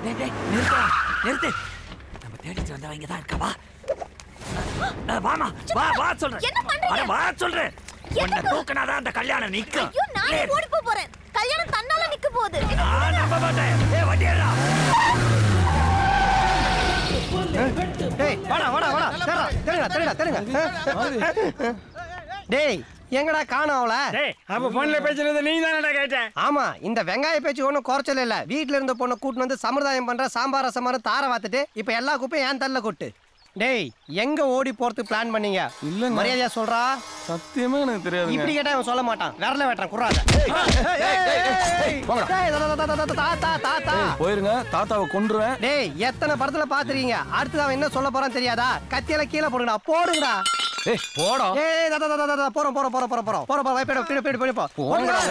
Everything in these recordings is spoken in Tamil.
நிறுத்து. நம்ம தேடிட்டு வந்தவங்க தான் இருக்கா. வாமா, வா சொல்றேன். அட வா சொல்றேன். உன்னை தூக்குனாதான் அந்த கல்யாணம் நிக்கும். ஐயோ நான் ஓடி போறேன். கல்யாணம் தன்னால நிக்க போகுது. நான் நம்ப மாட்டேன். ஏய் வண்டியடா. டேய் வாடா. தெரியுங்க. டேய் எங்கடா காணோம்ல? டேய் அப்ப போன்ல பேசுறது நீ தானடா கேட்ட? ஆமா, இந்த வெங்காய பேச்சு ஒன்றும் குறைச்சல இல்ல. வீட்டுல இருந்த பொண்ணை கூட்டு வந்து சம்பிரதாயம் பண்ற சாம்பார் ரசமாரு தார வாத்துட்டு இப்ப எல்லா குப்பையும் ஏன் தள்ள கொட்டு. டேய் எங்க ஓடி போறதுக்கு பிளான் பண்ணீங்க? இல்ல மரியாதையா சொல்றா. சத்தியமா எனக்கு தெரியாது. இப்படி கேட்டா அவன் சொல்ல மாட்டான். விரல வெட்டறான் குறாத. போயிருங்க, தாத்தாவை கொன்றுவேன். டேய் எத்தனை படத்துல பாத்துறீங்க? அடுத்து அவன் என்ன சொல்ல போறான்னு தெரியாதா? கத்தியால கீழே போடுங்கடா. போடுங்கடா. ஏய் போடா. ஏய் போறோம் பீடு போ. ஓடுங்கடா.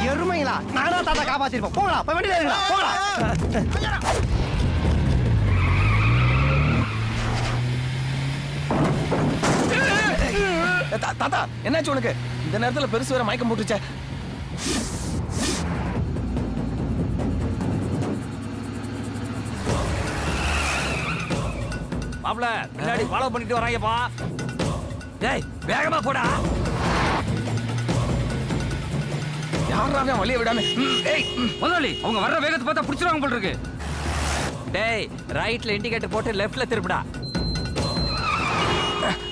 எருமைங்களா? நானா தாத்தா காப்பாத்திருப்போம். போடா போய் வண்டியில ஏறுடா. போடா. தாத்தா என்னாச்சு உனக்கு? இந்த நேரத்துல பெருசு வேற மயக்கம் போட்டுச்சே. மாப்ள பின்னாடி ஃபாலோ பண்ணிட்டு வராங்கப்பா. டேய் வேகமா போடா. யாரா வழிய விடாம? ஏய் முதலாளி அவங்க வர்ற வேகத்தை பார்த்தா புடிச்சிருவாங்க போல இருக்கு. டேய் ரைட்ல இண்டிகேட்டர் போட்டு லெஃப்ட்ல திருப்புடா.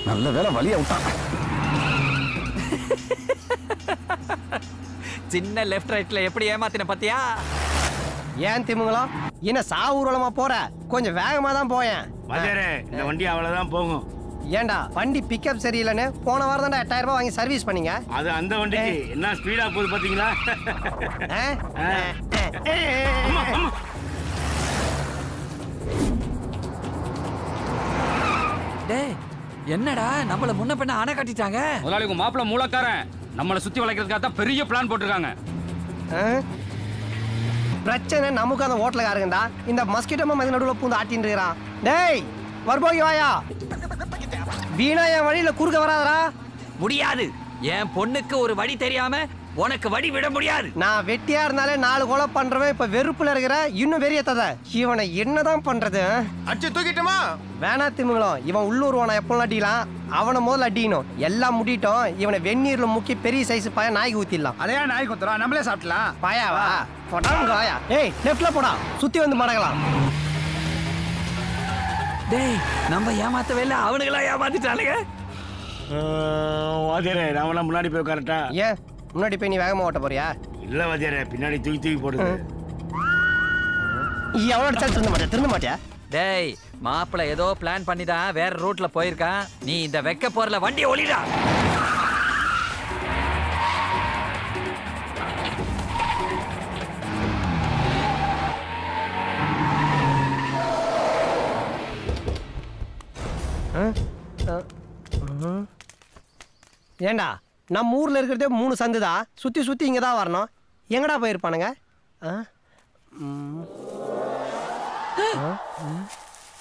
நல்ல வேளை வழிய விட்டான். சின்ன லெஃப்ட் ரைட்ல எப்படி ஏமாத்தின பாத்தியா? ஏன் திமுங்களா என்ன சாவூர்வலமா போற? கொஞ்சம் வேகமா தான் போயேன். இந்த வண்டி அவ்வளவுதான் போகும். ஏண்டா வண்டி பிக்கப் சரியில்லைன்னு போன வாரம் தான் 8000 ரூபாய் வாங்கி சர்வீஸ் பண்ணீங்க. அது அந்த வண்டிக்கு என்ன ஸ்பீடா போகுது பாத்தீங்களா? டேய் என்னடா நம்மள முன்ன பின்ன அணை கட்டிட்டாங்க. முதலாளி உங்க மாப்பிள்ள மூலக்காரன் நம்மளை சுத்தி வளைக்கிறதுக்காக தான் பெரிய பிளான் போட்டிருக்காங்க. பிரச்சனை நமக்கு அந்த ஹோட்டலுக்காரங்கடா. இந்த மஸ்கிட்டோ மதி நடுவில் பூந்து ஆட்டின்னு இருக்கிறான். டேய் வரபோகி வாயா. வீணா என் வழியில குறுக்க வராதரா. முடியாது. என் பொண்ணுக்கு ஒரு வழி தெரியாம உனக்கு வழி விட முடியாது. நான் வெட்டியா இருந்தாலே 4 கொலை பண்றவன் இப்ப வெறுப்புல இருக்கிற. இன்னும் வெறியத்தத இவனை என்னதான் பண்றது? அடிச்சு தூக்கிட்டுமா? வேணா திமுங்களும். இவன் உள்ளூர்வான எப்போ அடிக்கலாம். அவனை முதல்ல அடிக்கணும். எல்லாம் முடிட்டோம். இவனை வெந்நீர்ல முக்கி பெரிய சைஸ் பாய நாய்க்கு ஊத்திடலாம். அதையா நாய் குத்துறோம், நம்மளே சாப்பிடலாம். பாயாவா போடாங்க. ஏய் லெஃப்ட்ல போடா. சுத்தி வந்து மடங்கலாம். டேய் நம்ம ஏமாத்தவே இல்ல, அவனுங்களா ஏமாத்திட்டானுங்க. வாத்தியாரே நாம முன்னாடி போய் உட்காரட்டா? ஏன் முன்னாடி போய் நீ வேகமா ஓட்ட போறியா? இல்ல வாத்தியாரே பின்னாடி தூக்கி தூக்கி போடுது. எவ்வளவு அடிச்சாலும் திருந்த மாட்டியா? டேய் மாப்பிள்ள ஏதோ பிளான் பண்ணி தான் வேற ரூட்ல போயிருக்கான். நீ இந்த வெக்க போறல வண்டியை ஒளிடா. ஏண்டா நம்ம ஊர்ல இருக்கிறதே 3 சந்து தான். சுத்தி சுத்தி இங்க தான் வரணும். எங்கடா போயிருப்பானுங்க?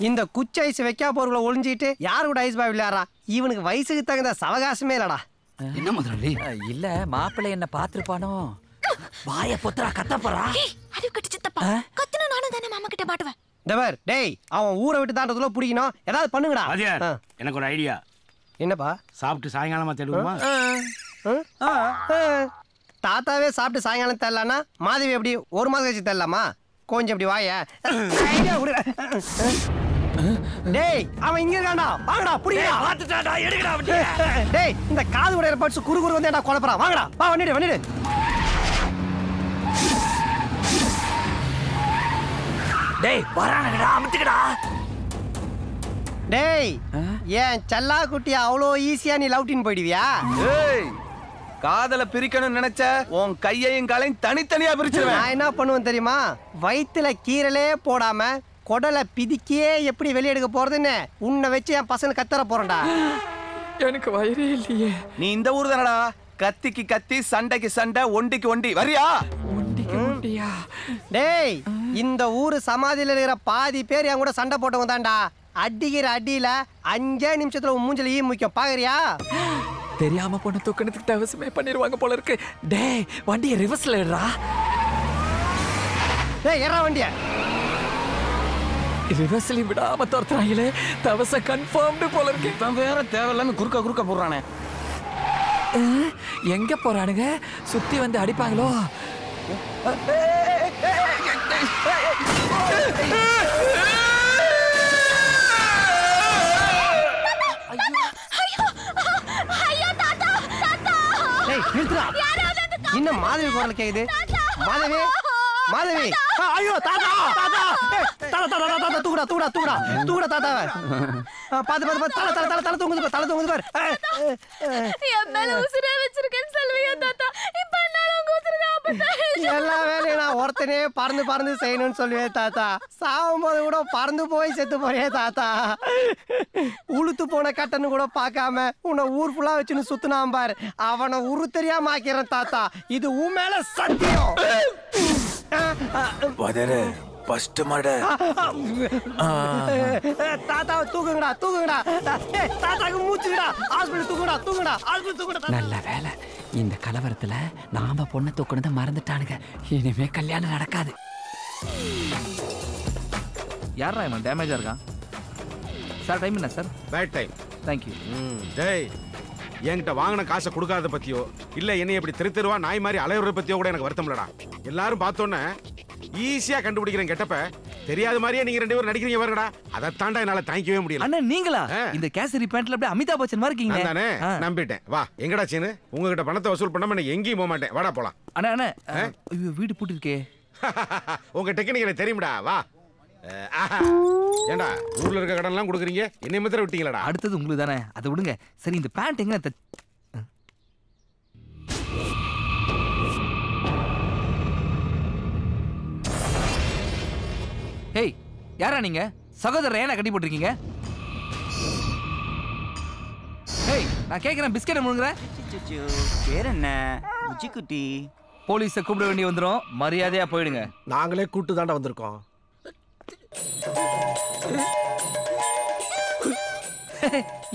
இந்த குச்சி ஐஸ் வைக்கா போர்களை ஒளிஞ்சிட்டு யாரு கூட ஐஸ் பாய் விளையாடுறா? இவனுக்கு வயசுக்கு தகுந்த சவகாசமே இல்லடா. என்ன முதலாளி? இல்ல மாப்பிள்ளை என்ன பாத்துருப்பானோ. வாய பொத்துறா கத்த போறா. அறிவு கட்டி சித்தப்பா. கத்துனா நானும் தானே மாமா கிட்ட மாட்டுவேன். டவர் டேய் அவன் ஊரை விட்டு தாண்டதுல பிடிக்கணும். ஏதாவது பண்ணுங்கடா. வாத்தியார் எனக்கு ஒரு ஐடியா. என்னப்பா? சாப்பிட்டு சாயங்காலமா தேடுவோமா? தாத்தாவே சாப்பிட்டு சாயங்காலம் தரலான்னா மாதவி எப்படி 1 மாதம் கழிச்சு தரலாமா? கொஞ்சம் இப்படி வாய. டேய் அவன் இங்க இருக்கான்டா. வாங்கடா புடிங்கடா. பாத்துட்டாடா எடுங்கடா வண்டியை. டேய் இந்த காது உடையற பட்ஸ் குறு குறு வந்து என்ன குழப்பறான். வாங்கடா வா வண்டிடு. டேய் வரானடா அமுத்துக்கடா. டேய் ஏன் செல்லா குட்டி அவ்வளோ ஈஸியா நீ லவ்டின் போயிடுவியா? ஏய் காதல பிரிக்கணும்னு நினைச்ச உன் கையையும் காலையும் தனித்தனியா பிரிச்சிருவேன். நான் என்ன பண்ணுவேன் தெரியுமா? வயிற்றுல கீரலே போடாம குடலை பிதிக்கியே எப்படி வெளியெடுக்க போறதுன்னு உன்னை வச்சு என் பசங்க கத்தற போறேன்டா. எனக்கு வயிறே இல்லையே. நீ இந்த ஊர் தானடா. கத்திக்கு கத்தி சண்டைக்கு சண்டை ஒண்டிக்கு ஒண்டி வரியா? ஒண்டிக்கு ஒண்டியா? டேய் இந்த ஊரு சமாதியில இருக்கிற பாதி பேர் என் கூட சண்டை போட்டவங்க தான்டா. அடிக்கிற அடியில 5 நிமிஷத்துல உன் மூஞ்சில ஈ முக்கியம் பாக்குறியா? தெரியாம பொண்ணு தூக்கணத்துக்கு தவசமே பண்ணிடுவாங்க போல இருக்கு. டேய் வண்டியை ரிவர்ஸ்ல எடுறா. டேய் ஏறா வண்டிய. ரிவர்ஸ்ல விடாம தோர்த்துறாங்களே. தவச கன்ஃபார்ம்டு போல இருக்கு. இவன் வேற தேவையில்லாம குறுக்க போடுறானே. எங்க போறானுங்க? சுத்தி வந்து அடிப்பாங்களோ? இன்னும் மாதவி குரல் கேக்குது. மாதவி மாதவி ஐயோ தாத்தா தாத்தா தாத்தா தூக்குடா தாத்தாவை. பாத்து தலை தூங்குது பாரு. என் மேல உசுரே வச்சிருக்கேன்னு சொல்லுவியா தாத்தா? இப்ப என்னால உங்க உசுரை காப்பாத்த எல்லா வேலையும் நான் ஒருத்தனே பறந்து செய்யணும்னு சொல்லுவேன் தாத்தா. சாகும் போது கூட பறந்து போய் செத்து போறியே தாத்தா. உளுத்து போன கட்டன்னு கூட பார்க்காம உன்னை ஊர் ஃபுல்லா வச்சுன்னு சுத்தினான் பாரு. அவனை உரு தெரியாம ஆக்கிறேன் தாத்தா. இது உன் மேல சத்தியம். ஃபர்ஸ்ட் மட தாத்தாவை தூக்குங்கடா. தாத்தாக்கு மூச்சுங்கடா. ஹாஸ்பிடல் தூக்குங்கடா. நல்ல வேலை. இந்த கலவரத்துல நாம பொண்ணை தூக்குனதை மறந்துட்டானுங்க. இனிமே கல்யாணம் நடக்காது. யாரா இவன் டேமேஜா இருக்கான்? சார் டைம் என்ன சார்? Bad time. தேங்க்யூ. டேய் என்கிட்ட வாங்கின காசை கொடுக்காத பத்தியோ இல்ல என்னை எப்படி தெருவா நாய் மாதிரி அலையுறத பத்தியோ கூட எனக்கு வருத்தம் இல்லடா. எல்லாரும் பார்த்தோன்னே ஈஸியா கண்டுபிடிக்கிறேன் கெட்டப்ப. தெரியாத மாதிரியே நீங்க 2 பேரும் நடிக்கிறீங்க பாருங்கடா. அதை தாண்டா என்னால தாங்கிக்கவே முடியல. அண்ணா நீங்களா? இந்த கேசரி பேண்ட்ல அப்படியே அமிதாப் பச்சன் மாதிரி இருக்கீங்க. தானே நம்பிட்டேன். வா எங்கடா சீனு? உங்ககிட்ட பணத்தை வசூல் பண்ணாம நான் எங்கேயும் போக மாட்டேன். வாடா போலாம். அண்ணா ஐயோ வீடு பூட்டி இருக்கே. உங்க டெக்னிக் எனக்கு தெரியும்டா. வா. ஏண்டா ஊர்ல இருக்க கடன்லாம் கொடுக்குறீங்க, என்னை மாத்திரம் விட்டீங்களா? அடுத்தது உங்களுக்கு தானே, அதை விடுங்க. சரி இந்த பேண்ட் எங்க? ஹேய் யாரா நீங்க? சகோதரர் ஏன்னா கட்டி போட்டிருக்கீங்க? ஹேய் நான் கேட்கிறேன், பிஸ்கெட் முழுங்குற? பேர் என்ன? உச்சிக்குட்டி. போலீஸை கூப்பிட வேண்டி வந்துடும், மரியாதையா போயிடுங்க. நாங்களே கூட்டு தாண்டா வந்திருக்கோம்.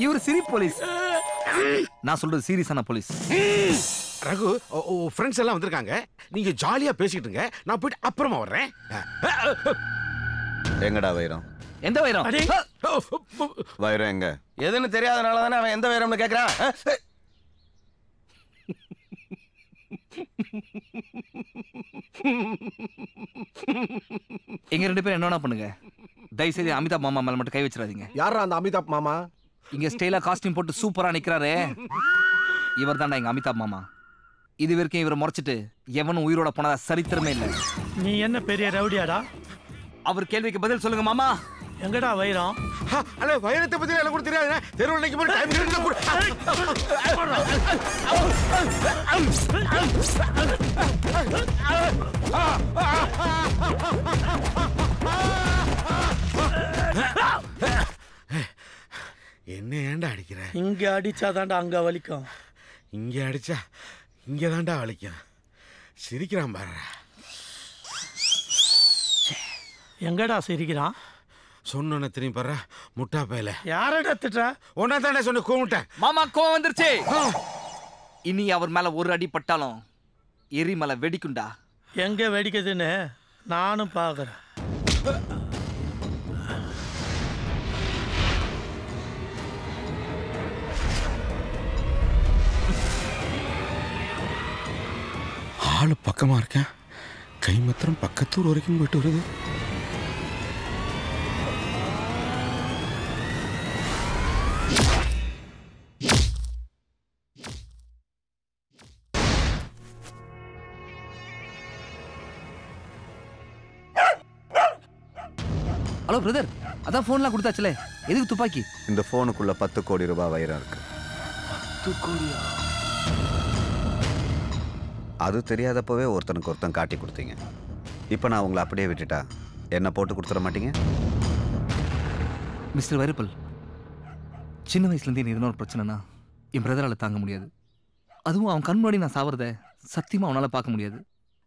இவர் சிரி போலீஸ், நான் சொல்றது சீரியஸான போலீஸ். ரகு ஃப்ரெண்ட்ஸ் எல்லாம் வந்திருக்காங்க, நீங்க ஜாலியா பேசிக்கிட்டுங்க, நான் போயிட்டு அப்புறமா வர்றேன். எங்கடா வைரம்? எந்த வைரம்? வைரம் எங்க? எதுன்னு தெரியாதனால தானே அவன் எந்த வைரம்னு கேக்குறான். எங்க 2 பேரும் என்ன பண்ணுங்க, தயவு செய்து அமிதாப் மாமா மேல மட்டும் கை வச்சிடாதீங்க. யாரா அந்த அமிதாப் மாமா? இங்க ஸ்டைலா காஸ்டியூம் போட்டு சூப்பரா நிக்கிறாரே, இவர் தான்டா எங்க அமிதாப் மாமா. இது வரைக்கும் இவரை முறைச்சிட்டு எவனும் உயிரோட போனதா சரித்திரமே இல்லை. நீ என்ன பெரிய ரவுடியாடா? அவர் கேள்விக்கு பதில் சொல்லுங்க மாமா. எங்கடா வைரம்? அல்ல வைரத்தை பத்தி எனக்கு கூட தெரியாது. தெருவில் நிக்க போய் டைம் என்ன ஏன்டா அடிக்கிற? இங்க அடிச்சாதான்டா அங்க வலிக்கும். இங்க அடிச்சா இங்க தான்டா வலிக்கும். சிரிக்கிறான் பாரு. எங்கடா சிரிக்கிறான்? சொன்ன திரும்பி பாரு முட்டா பையல. யாரடா திட்டுற? ஒன்னா தானே சொன்ன கூமிட்டேன். மாமா கோவம் வந்துருச்சு. இனி அவர் மேல ஒரு அடி பட்டாலும் எரிமலை வெடிக்குண்டா. எங்க வெடிக்குதுன்னு நானும் பாக்குறேன். ஆளு பக்கமா இருக்கேன், கை மாத்திரம் பக்கத்தூர் வரைக்கும் போயிட்டு வருது. ஹலோ பிரதர், அதான் போன்லாம் கொடுத்தாச்சுல, எதுக்கு துப்பாக்கி? இந்த போனுக்குள்ள 10 கோடி ரூபாய் வைரம் இருக்கு. 10 கோடியா? அது தெரியாதப்பவே ஒருத்தனுக்கு ஒருத்தன் காட்டி கொடுத்தீங்க. இப்போ நான் உங்களை அப்படியே விட்டுட்டா என்ன போட்டு கொடுத்துட மாட்டீங்க? மிஸ்டர் வைரப்பல், சின்ன வயசுலேருந்தே நீ எதனா ஒரு பிரச்சனைனா என் பிரதரால் தாங்க முடியாது. அதுவும் அவன் கண் முன்னாடி நான் சாவறத சத்தியமாக அவனால் பார்க்க முடியாது.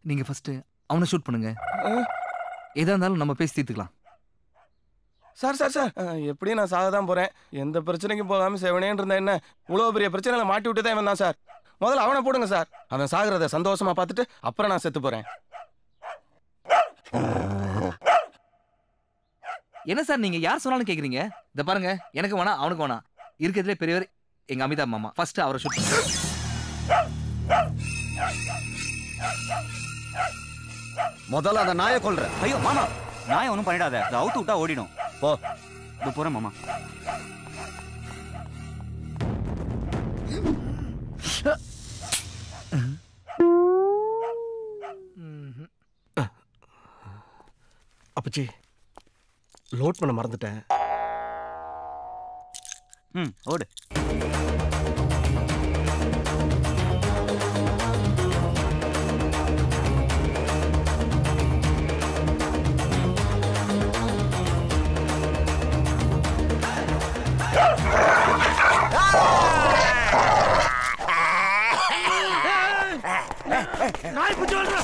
நீங்கள் ஃபஸ்ட்டு அவனை ஷூட் பண்ணுங்க, எதாக இருந்தாலும் நம்ம பேசி தீர்த்துக்கலாம். சார் சார் சார் எப்படியும் நான் சாக தான் போறேன். எந்த பிரச்சனைக்கும் போகாம செவனேன்னு இருந்தேன். என்ன இவ்வளோ பெரிய பிரச்சனையில மாட்டி விட்டு தான் இவன் தான் சார். முதல்ல அவனை போடுங்க சார். அவன் சாகுறத சந்தோஷமா பார்த்துட்டு அப்புறம் நான் செத்து போறேன். என்ன சார் நீங்க யார் சொன்னாலும் கேக்குறீங்க? இத பாருங்க, எனக்கு வேணா அவனுக்கு வேணா. இருக்கிறதுலே பெரியவர் எங்க அமிதாப் மாமா. ஃபர்ஸ்ட் அவரை ஷூட். முதல்ல அந்த நாயை கொல்ற. ஐயோ மாமா, நாயை ஒன்றும் பண்ணிடாத. அதை அவுத்து விட்டா ஓடிடும். போ. இது போறேன் மாமா. அப்பச்சி லோட் பண்ண மறந்துட்டேன். ஓடு. நாய் பிடிச்சு வர்றா.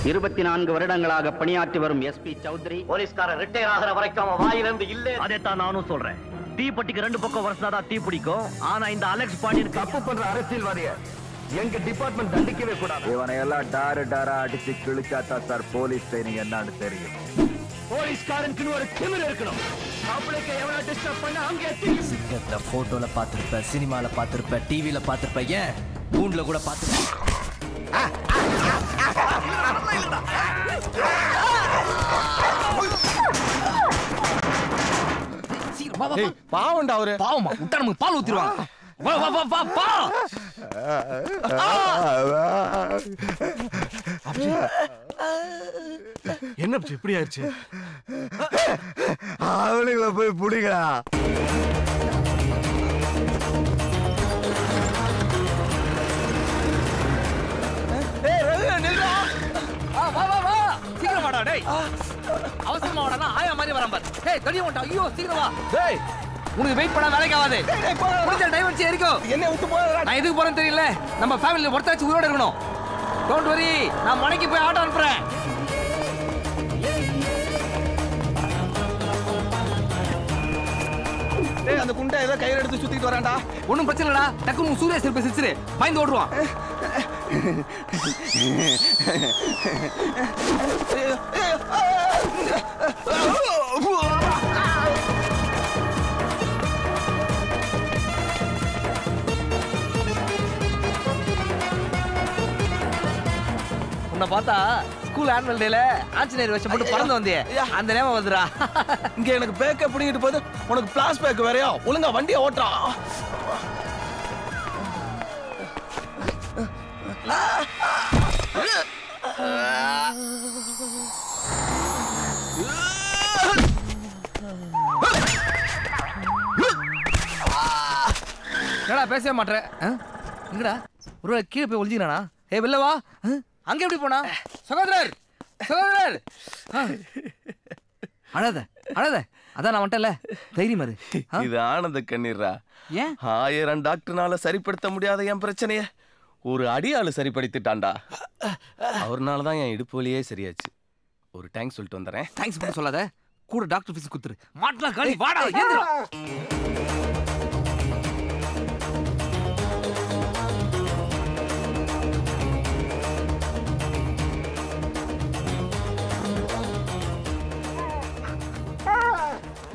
24 வருடங்களாக பணியாற்றி வரும் எஸ்பி சௌத்ரி போலீஸ்காரர் ரிட்டையர் ஆகிற வரைக்கும் அவன் வாயிலிருந்து இல்ல. அதைத்தான் நானும் சொல்றேன். தீப்பெட்டிக்கு 2 பக்கம் வருஷாதான் தீ பிடிக்கும். ஆனா இந்த அலெக்ஸ் பாண்டியன் தப்பு பண்ற அரசியல்வாதிய எங்க டிபார்ட்மெண்ட் தண்டிக்கவே கூடாது. இவனை எல்லாம் டாரா அடிச்சு கிழிச்சாதான் சார் போலீஸ் ட்ரைனிங் என்னன்னு தெரியும். போலீஸ்காரனுக்கு ஒரு திமிரு இருக்கணும். அவளுக்கு எவ்வளவு டிஸ்டர்ப் பண்ண அங்கே சிக்கத்துல போட்டோல பாத்திருப்ப, சினிமால பாத்திருப்ப, டிவில பாத்திருப்ப, ஏன் கூண்டுல கூட பாத்திருப்ப. பாவம்டா அவரு. பாவமா விட்டா நமக்கு பால் ஊத்திடுவாங்க. வா வா வா வா வா. என்ன இப்படி ஆயிடுச்சு? அவனுங்களை போய் புடிங்களா. சீக்கிரம் வாடா டேய். அவசரமா வாடா, ஆயா மாதிரி வரான் பாரு. டேய் தடி ஓட்டா. ஐயோ சீக்கிரம் வா. டேய் உனக்கு வெயிட் பண்ணா வேலைக்கு ஆகாது. முடிஞ்ச டைம் வச்சு ஏறிக்கோ. என்ன விட்டு போறடா. நான் எதுக்கு போறேன்னு தெரியல. நம்ம ஃபேமிலில ஒருத்தராச்சும் உயிரோட இருக்கணும். டோன்ட் வரி, நான் மணிக்கு போய் ஆட்டோ அனுப்புறேன். டேய் அந்த குண்டை ஏதோ கையில எடுத்து சுத்திட்டு வரான்டா. ஒண்ணும் பிரச்சனை இல்லடா. டக்குனு சூர்யா சிரிப்பு சிரிச்சிரு. பயந்து ஓடுவான். உன்னை பார்த்தா ஸ்கூல் ஆனுவல் டேல ஆஞ்சநேயர் வேஷம் போட்டு பறந்து வந்தியே, அந்த நேரம் வந்துடா. இங்க எனக்கு பேக்க பிடிங்கிட்டு போகுது, உனக்கு பிளாஸ் பேக் வேறையா? ஒழுங்கா வண்டியை ஓட்டுறா. என்னடா பேசவே மாட்டேன்? எங்கடா ஒரு கீழே போய் ஒளிஞ்சிக்கிறானா? ஏ வெளில வா. அங்க எப்படி போனா? சகோதரர் சகோதரர் அழாத அழாத. அதான் நான் வந்துட்டல, தைரியம் இரு. இது ஆனந்த கண்ணீர்ரா. ஏன் 1000 டாக்டர்னால சரிப்படுத்த முடியாத என் பிரச்சனைய ஒரு அடியாளு சரிப்படுத்திட்டான்டா. அவர்னால தான் என் இடுப்பு வலியே சரியாச்சு. ஒரு தேங்க்ஸ் சொல்லிட்டு வந்துடுறேன். தேங்க்ஸ் பண்ண சொல்லாத, கூட டாக்டர் ஃபீஸ் குத்துரு. மாட்டலாம் காலி வாடா ஏந்திரா.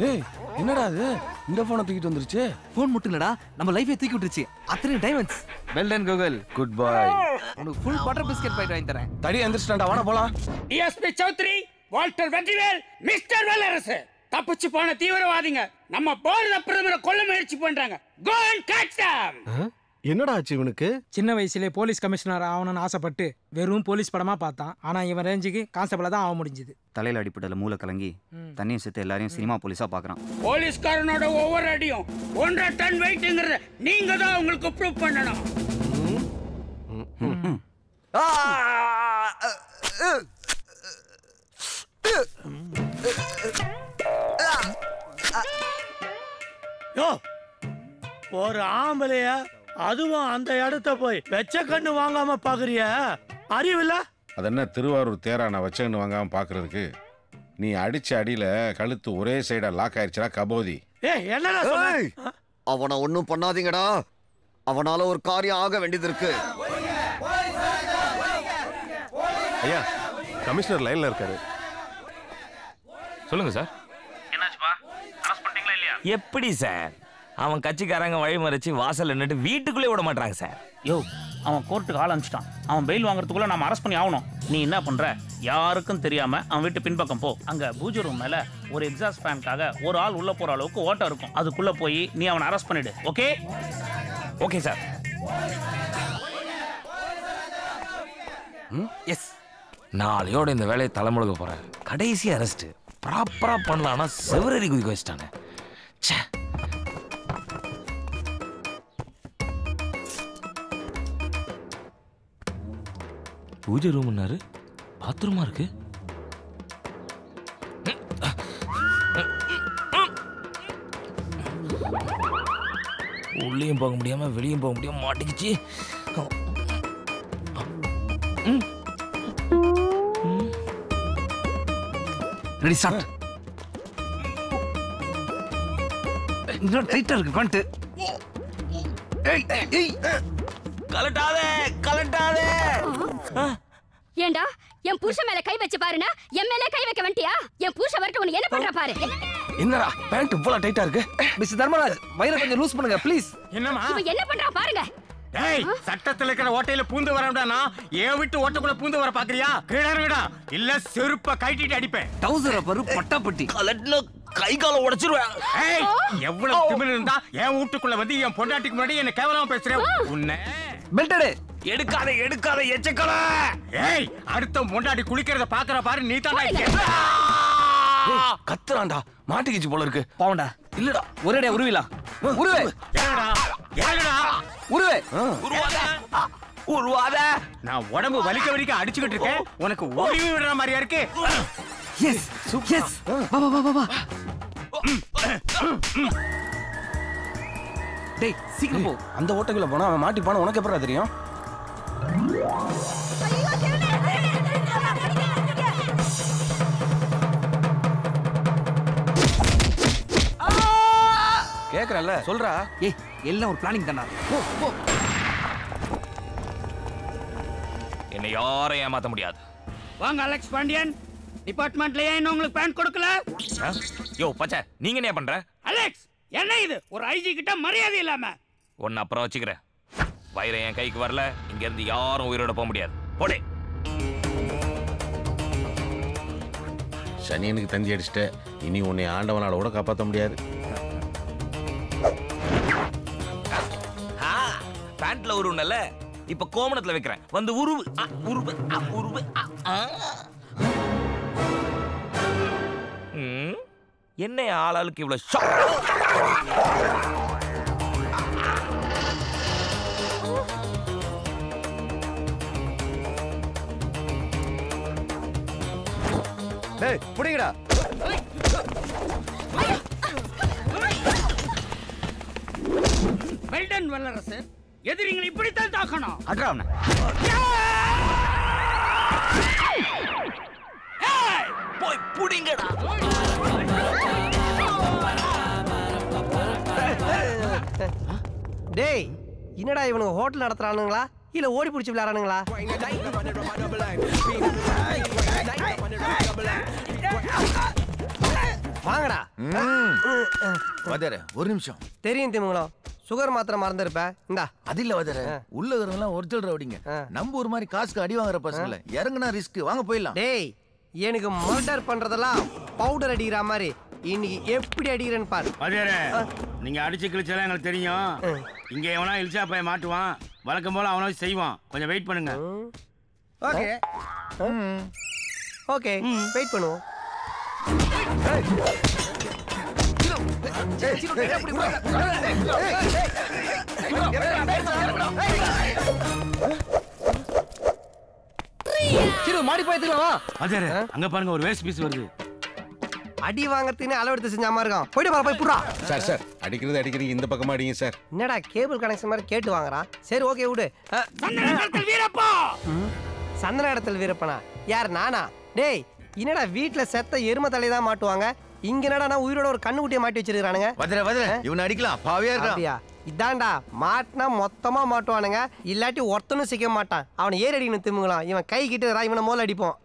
ஏய் என்னடா இது? இந்த போனை தூக்கிட்டு வந்துருச்சு. போன் மட்டும் இல்லடா, நம்ம லைஃபே தூக்கி விட்டுருச்சு. அத்தனை diamonds. Well done Google. Good boy. உனக்கு ஃபுல் பட்டர் பிஸ்கட் பாக்கெட் வாங்கி தரேன். தடி எந்திரிச்சிட்டான்டா, வாடா போலாம். DSP Chaudhary, Walter Vetrivel, mister Vallarasu, தப்பிச்சு போன தீவிரவாதிங்க நம்ம பாரத பிரதமரை கொல்ல முயற்சி பண்றாங்க. Go and catch them. என்னடா ஆச்சு இவனுக்கு? சின்ன வயசுல போலீஸ் கமிஷனர் ஆகணும்னு ஆசைப்பட்டு வெறும் போலீஸ் படமா பார்த்தான். ஆனா இவன் ரேஞ்சுக்கு கான்ஸ்டபிளா தான் ஆக முடிஞ்சது. தலையில அடிப்பட்டல மூளை கலங்கி தண்ணியை சேர்த்து எல்லாரையும் சினிமா போலீஸா பாக்குறான். போலீஸ்காரனோட ஒவ்வொரு அடியும் 1.5 டன் வெயிட்ங்கிறத நீங்க தான் உங்களுக்கு ப்ரூவ் பண்ணணும். யோ ஒரு ஆம்பளைய அதுவும் அந்த இடத்த போய் வெச்ச கண்ணு வாங்காம பாக்குறிய அறிவில்ல? அது என்ன திருவாரூர் தேரா நான் வச்சேன்னு வாங்காம பாக்குறதுக்கு? நீ அடிச்ச அடியில கழுத்து ஒரே சைடா லாக் ஆயிடுச்சா கபோதி. என்னடா சொன்ன? அவனை ஒன்னும் பண்ணாதீங்கடா. அவனால ஒரு காரியம் ஆக வேண்டியது இருக்கு. ஐயா, கமிஷனர் லைன்ல இருக்காரு. சொல்லுங்க சார். என்னாச்சுப்பா? அரெஸ்ட் பண்ணிட்டீங்களா இல்லையா? எப்படி சார்? அவன் கட்சிக்காரங்க வழிமறிச்சு வாசல்ல நின்னுட்டு வீட்டுக்குள்ளே விட மாட்டாங்க சார். யோ, அவன் கோர்ட்டுக்கு ஆள் அனுப்பிச்சிட்டான். அவன் பெயில் வாங்குறதுக்குள்ள நம்ம அரெஸ்ட் பண்ணி ஆகணும். நீ என்ன பண்ற? யாருக்கும் தெரியாம அவன் வீட்டு பின்பக்கம் போ. அங்க பூஜை ரூம் மேல ஒரு எக்ஸாஸ்ட் ஃபேனுக்காக ஒரு ஆள் உள்ள போற அளவுக்கு ஓட்டம் இருக்கும். அதுக்குள்ள போய் நீ அவனை அரெஸ்ட் பண்ணிடு. ஓகே? Okay sir. எஸ். நாளையோட இந்த வேலையை தலைமுழுக போறேன். கடைசி அரெஸ்ட் ப்ராப்பரா பண்ணலாம்னா செவரரி குதிக்க வச்சிட்டாங்க. பூஜை ரூம்னாரு, பாத்ரூமா இருக்கு. உள்ளேயும் போக முடியாம வெளியும் போக முடியாம மாட்டிக்கிச்சு. Ready start. இன்னும் டைட்டா இருக்கு பேண்ட். ஏய் ஏய் கலட்டாதே கலட்டாதே. ஏண்டா என் புருஷன் மேல கை வச்சு பாருனா என் மேல கை வைக்க வந்துட்டியா? என் புருஷன் வரட்டு உன்னை என்ன பண்ற பாரு. என்னடா பேண்ட் இவ்வளவு டைட்டா இருக்கு? மிஸ் தர்மராஜ் வயிறை கொஞ்சம் லூஸ் பண்ணுங்க ப்ளீஸ். என்னமா? இவன் என்ன பண்றா பாருங்க. டேய், சட்டத்துல இருக்கிற ஓட்டையில பூந்து வரணும்டா. ஏன் விட்டு ஓட்டக்குள்ள பூந்து வர பாக்குறியா? கிளறுடா, இல்ல செருப்ப கைட்டிட்டு அடிப்பேன். டவுசர பரு பட்டாப்பட்டி கலட்ல கை கால உடைச்சிருவேன். ஏய், எவ்வளவு திமிரு இருந்தா என் வீட்டுக்குள்ள வந்து என் பொண்டாட்டிக்கு முன்னாடி என்ன கேவலமா பேசுறேன். உன்னை பெல்டடே எடுக்காத எடுக்காத எச்சக்கல. ஏய், அடுத்த பொண்டாட்டி குளிக்கிறத பாக்குற பாரு. நீ தானே கத்துறான்டா. மாட்டிக்கிச்சு போல இருக்கு. பாவண்டா. இல்லடா ஒரேடா உருவிலாம். உருவே. ஏடா ஏடா உருவே. உருவாத. நான் உடம்பு வலிக்க வலிக்க அடிச்சுக்கிட்டு இருக்கேன். உனக்கு ஓடிவி விடுற மாதிரியா இருக்கு. Yes yes. வா வா வா வா. டேய் சீக்கிரம் போ. அந்த ஓட்டைக்குள்ள போனா அவன் மாட்டிப்பான உனக்கு எப்பறா தெரியும்? கேக்குறல்ல சொல்றா. ஏய் எல்லாம் ஒரு பிளானிங் தானா? போ போ. என்னை யாரும் ஏமாத்த முடியாது. வாங்க அலெக்ஸ் பாண்டியன். டிபார்ட்மெண்ட்ல ஏன் உங்களுக்கு பேன் கொடுக்கல? யோ பச்சை, நீங்க என்ன பண்ற? அலெக்ஸ், என்ன இது? ஒரு ஐஜி கிட்ட மரியாதை இல்லாம. ஒன்னு அப்புறம் வச்சுக்கிறேன். வயிறு என் கைக்கு வரல, இங்க இருந்து யாரும் உயிரோட போக முடியாது. போடே. சனியனுக்கு தந்தி அடிச்சிட்ட. இனி உன்னை ஆண்டவனால கூட காப்பாற்ற முடியாது. பேண்ட்ல உருவுனல, இப்ப கோமணத்துல வைக்கிறேன். வந்து உருவு உருவு உருவு. என்ன ஆளாளுக்கு இவ்வளவு ஷாக்? டேய் புடிங்கடா. வெல்டன் வல்லரசு, எதிரிங்களை இப்படித்தான் தாக்கணும். அட்ராவன. போய் புடிங்கடா. டேய் என்னடா இவனுங்க ஹோட்டல் நடத்துறானுங்களா இல்ல ஓடி பிடிச்சி விளையாடுறானுங்களா? வாங்கடா. வதர ஒரு நிமிஷம். தெரியும் திமுங்களோ, சுகர் மாத்திரை மறந்துருப்ப. இந்தா. அது இல்ல வதர, உள்ள இருக்கிறவங்க ஒரிஜினல் ரவுடிங்க. நம்ம ஒரு மாதிரி காசுக்கு அடி வாங்குற பசங்கள இறங்குனா ரிஸ்க். வாங்க போயிடலாம். டேய் எனக்கு மர்டர் பண்றதெல்லாம் பவுடர் அடிக்கிற மாதிரி இன்னைக்கு எப்படி அடிக்கிறேன்னு பாரு. அதே நீங்க அடிச்சு கிழிச்சாலும் எங்களுக்கு தெரியும். இங்க எவனா இழிச்சா போய் மாட்டுவான். வழக்கம் போல அவனை செய்வான். கொஞ்சம் வெயிட் பண்ணுங்க. ஓகே ஓகே வெயிட் பண்ணுவோம். சிறு மாடி போய் எடுத்துக்கலாம். அதே அங்க பாருங்க ஒரு வேஸ்ட் பீஸ் வருது. அடி வாங்குறதுக்குன்னு அளவெடுத்து செஞ்ச மாதிரி இருக்கான். போயிட்டு பாரு, போய் புடுறா. சார் அடிக்கிறது அடிக்கிறீங்க, இந்த பக்கமா அடிங்க சார். என்னடா கேபிள் கனெக்ஷன் மாதிரி கேட்டு வாங்குறான். சரி ஓகே விடு. சந்தன இடத்துல வீரப்பனா? யார் நானா? டேய் என்னடா வீட்டுல செத்த எரும தலையை தான் மாட்டுவாங்க, இங்க என்னடா நான் உயிரோட ஒரு கண்ணுக்குட்டியை மாட்டி வச்சிருக்கானுங்க. இவனை அடிக்கலாம், பாவியா இருக்கான். இதான்டா மாட்டினா மொத்தமா மாட்டுவானுங்க, இல்லாட்டி ஒருத்தனும் சிக்க மாட்டான். அவனை ஏறி அடிக்கணும் திமுங்களாம். இவன் கை கிட்ட இவனை மோல அடிப்போம்.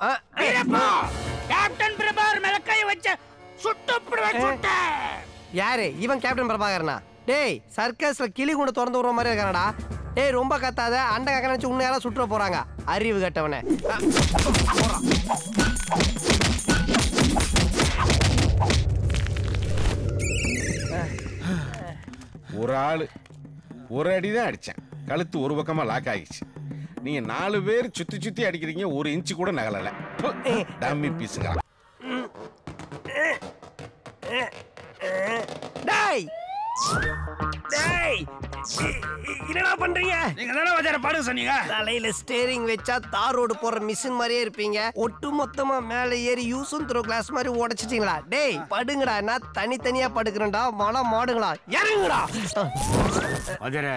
கேப்டன் பிரபாகர் மேல கை வச்ச சுட்டு. யாரு இவன்? கேப்டன் பிரபாகரனா? டேய் சர்க்கஸ்ல கிளி கொண்டு திறந்து விடுற மாதிரி இருக்கானடா. டேய் ரொம்ப கத்தாத, அண்டை கக்க நினைச்சு உன்னை யாரும் சுற்ற போறாங்க, அறிவு கட்டவனே. ஒரு ஆளு ஒரு அடி தான் அடிச்சேன், கழுத்து ஒரு பக்கமா லாக் ஆகிடுச்சு. நீங்க 4 பேர் சுத்தி சுத்தி அடிக்கிறீங்க, 1 இன்ச்சு கூட நகலல. டம்மி பீஸுங்க. டேய் டேய் என்னடா பண்றீங்க? நீங்க தானே வஜார பாடுங்க சொன்னீங்க. தலையில ஸ்டேரிங் வச்சா தார் ரோடு போற மிஷின் மாதிரியே இருப்பீங்க. ஒட்டு மொத்தமா மேல ஏறி யூசும் த்ரோ கிளாஸ் மாதிரி உடைச்சிட்டீங்களா? டேய் படுங்கடா, நான் தனித்தனியா படுக்கிறேன்டா. மழை மாடுங்களா, இறங்குடா. வஜார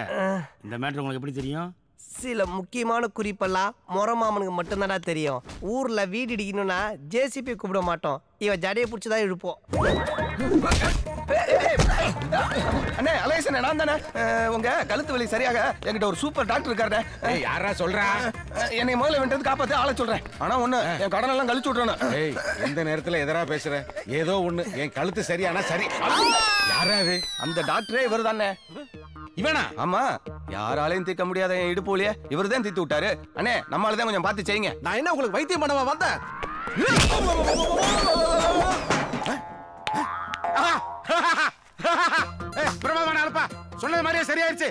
இந்த மேட்டர் உங்களுக்கு எப்படி தெரியும்? சில முக்கியமான குறிப்பெல்லாம் முறமாமனுக்கு மட்டும்தான்டா தெரியும். ஊர்ல வீடு இடிக்கணும்னா ஜேசிபி கூப்பிட மாட்டோம், இவ ஜடையை பிடிச்சதான் இழுப்போம். அண்ணே அலேசனே, நான் தானே. உங்க கழுத்து வலி சரியாக என்கிட்ட ஒரு சூப்பர் டாக்டர் இருக்காரு. யாரா சொல்றா? என்னை முதல்ல வென்றது காப்பாத்து ஆள சொல்றேன். ஆனா ஒண்ணு, என் கடன் எல்லாம் கழிச்சு விட்டுறேன். ஏய் எந்த நேரத்துல எதரா பேசுற? ஏதோ ஒண்ணு, என் கழுத்து சரியானா சரி. யாரா அது? அந்த டாக்டரே இவர் தானே. இவனா? ஆமா, யாராலையும் தீர்க்க முடியாத என் இடுப்போலிய இவர் தான் தீர்த்து விட்டாரு. அண்ணே நம்மளால தான் கொஞ்சம் பார்த்து செய்யுங்க. நான் என்ன உங்களுக்கு வைத்தியம் பண்ணவா வந்தேன்? பிரபாகரன் அனுப்பா, சொன்னது மாதிரியே சரியாயிருச்சு.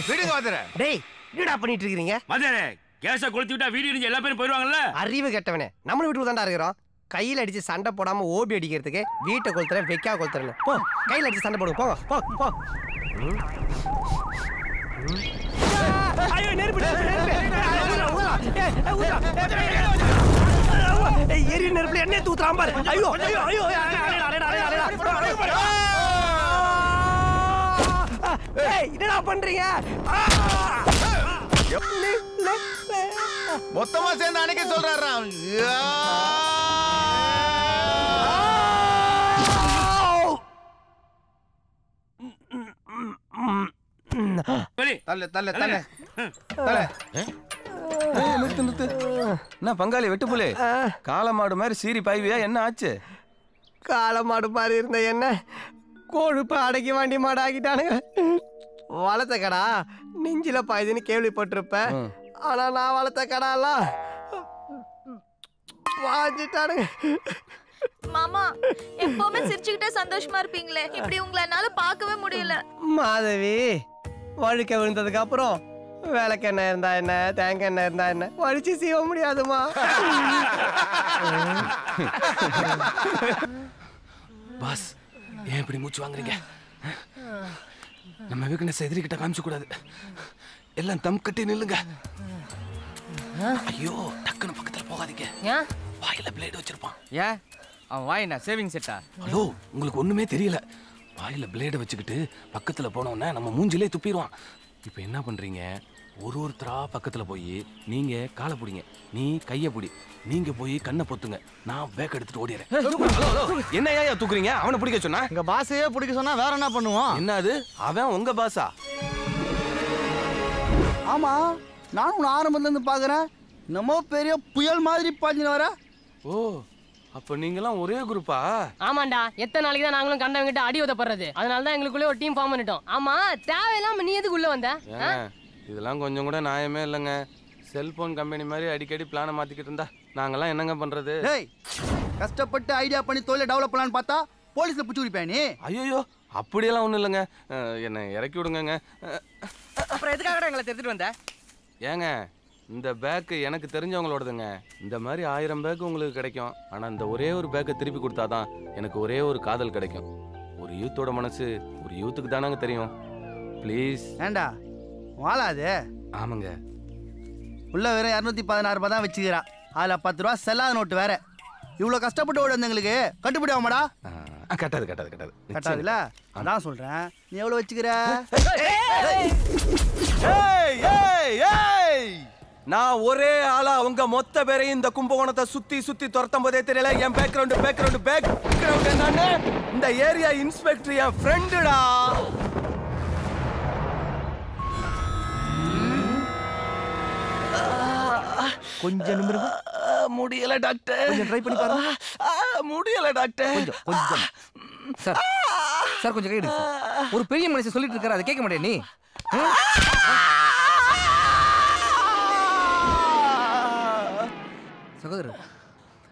விடுங்க வாதர. டேய் என்னடா பண்ணிட்டு இருக்கீங்க? வஜார கேஸ கொளுத்தி விட்டா வீடியோ இருந்து எல்லா பேரும் போயிடுவாங்கல்ல. அறிவு கெட்டவனே, நம்மளும் வீட்டுக்கு தான்டா இருக்கிறோம். கையில் அடிச்சு சண்டை போடாம ஓபி அடிக்கிறதுக்கு வீட்டை கொளுத்துறேன், வெக்கா கொளுத்துறேன். போ கையில் அடிச்சு சண்டை போடுங்க, போங்க போ போ. ஐயோ நெருப்பு எரி நெருப்புல எண்ணெய் தூத்துறான் பாரு. ஐயோ ஐயோ ஐயோ என்னடா பண்றீங்க? மொத்தமா சேர்ந்து அணைக்க சொல்றாராம். நிறுத்து நிறுத்து. என்ன பங்காளி வெட்டு புலே, காளை மாடு மாதிரி சீரி பாய்வியா? என்ன ஆச்சு? காளை மாடு மாதிரி இருந்த என்ன கொழுப்பு அடக்கி வாண்டி மாடு ஆக்கிட்டானுங்க. வளர்த்த கடா நெஞ்சில பாயுதுன்னு கேள்விப்பட்டிருப்ப, ஆனா நான் வளர்த்த கடாலாம் வாஞ்சிட்டானுங்க. மாமா எப்பவுமே சிரிச்சுக்கிட்டே சந்தோஷமா இருப்பீங்களே, இப்படி உங்களை என்னால பார்க்கவே முடியல. மாதவி வழுக்க விழுந்ததுக்கு அப்புறம் விளக்கெண்ணெய் இருந்தா என்ன, தேங்காய் எண்ணெய் இருந்தா என்ன, வலிச்சு சீவ முடியாதுமா. பாஸ் ஏன் இப்படி மூச்சு வாங்குறீங்க? நம்ம வீக்னஸ் எதிரிக்கிட்ட காமிச்சு கூடாது. எல்லாம் தம் கட்டி நில்லுங்க. ஐயோ டக்குன்னு பக்கத்துல போகாதீங்க. ஏன்? வாயில பிளேட் வச்சிருப்பான். ஏன் அவன் வாய் என்ன சேவிங் செட்டா? ஹலோ உங்களுக்கு ஒண்ணுமே தெரியல. வாயில பிளேட வச்சுக்கிட்டு பக்கத்துல போனோம்னா நம்ம மூஞ்சிலே துப்பிடுவான். இப்போ என்ன பண்றீங்க? ஒருத்தரா பக்கத்துல போய் நீங்க காலை பிடிங்க, நீ கையை பிடி, நீங்க போய் கண்ணை பொத்துங்க, நான் பேக் எடுத்துட்டு ஓடிறேன். என்ன ஏயா தூக்குறீங்க? அவனை பிடிக்க சொன்னா? எங்க பாஸையே பிடிக்க சொன்னா வேற என்ன பண்ணுவோம்? என்ன அது? அவன் உங்க பாஸா? ஆமா, நானும் உன்னை ஆரம்பத்துல இருந்து பாக்குறேன். நம்ம பெரிய புயல் மாதிரி பாஞ்சின்னு வர. ஓ, அப்ப நீங்களாம் ஒரே குரூப்பா? ஆமாண்டா, எத்தனை நாளைக்கு தான் நாங்களும் கண்டவங்கிட்ட அடி உதப்படுறது. அதனால தான் எங்களுக்குள்ளே ஒரு டீம் ஃபார்ம் பண்ணிட்டோம். ஆமா, தேவையில்லாம நீ எதுக்கு உள்ள வந்த? இதெல்லாம் கொஞ்சம் கூட நியாயமே இல்லைங்க. செல்போன் கம்பெனி மாதிரி அடிக்கடி பிளானை மாத்திக்கிட்டு இருந்தா நாங்கெல்லாம் என்னங்க பண்றது? டேய், கஷ்டப்பட்டு ஐடியா பண்ணி தொழிலை டெவலப் பண்ணலான்னு பார்த்தா போலீஸ்ல பிடிச்சி விடுப்பேன் நீ. ஐயோ அப்படியெல்லாம் ஒன்றும் இல்லைங்க, என்னை இறக்கி விடுங்க. அப்புறம் எதுக்காக எங்களை தெரிஞ்சுட்டு வந்த? ஏங்க, இந்த பேக்கு எனக்கு தெரிஞ்சவங்களோடதுங்க. இந்த மாதிரி 1000 பேக்கு உங்களுக்கு கிடைக்கும். ஆனால் இந்த ஒரே ஒரு பேக்கை திருப்பி கொடுத்தாதான் எனக்கு ஒரே ஒரு காதல் கிடைக்கும். ஒரு யூத்தோட மனசு ஒரு யூத்துக்கு தானாங்க தெரியும். ப்ளீஸ். ஏண்டா வாழாது? ஆமாங்க. உள்ள வெறும் 216 ரூபாய் தான் வச்சுக்கிறான். அதில் 10 ரூபா செல்லாத நோட்டு வேற. இவ்வளோ கஷ்டப்பட்டு ஓடி வந்தவங்களுக்கு கட்டுப்படி ஆகுமாடா? கட்டாது கட்டாதுல்ல? அதான் சொல்கிறேன். நீ எவ்வளோ வச்சுக்கிற? நான் ஒரே ஆளா உங்க மொத்த பேரையும் இந்த கும்பகோணத்தை சுத்தி சுத்தி துரத்தும் போதே தெரியல. என் பேக்ரவுண்ட் என்னன்னு இந்த ஏரியா இன்ஸ்பெக்டர் என் ஃப்ரெண்டுடா. கொஞ்சம் நிமிருங்க. முடியல டாக்டர். கொஞ்சம் ட்ரை பண்ணி பாருங்க. முடியல டாக்டர். கொஞ்சம் சார் சார் கொஞ்சம் கைடு. ஒரு பெரிய மனுஷன் சொல்லிட்டு இருக்காரு, அதை கேட்க மாட்டேன் நீ. சகோதரர்,